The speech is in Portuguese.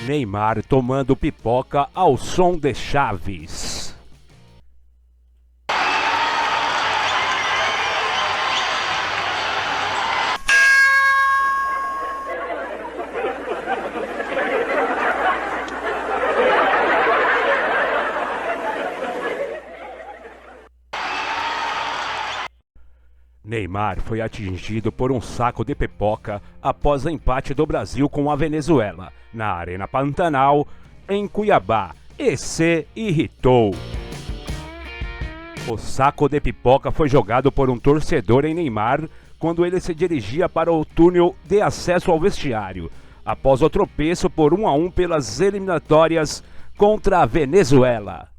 Neymar tomando pipoca ao som de Chaves. Neymar foi atingido por um saco de pipoca após o empate do Brasil com a Venezuela, na Arena Pantanal, em Cuiabá, e se irritou. O saco de pipoca foi jogado por um torcedor em Neymar quando ele se dirigia para o túnel de acesso ao vestiário, após o tropeço por 1-1 pelas eliminatórias contra a Venezuela.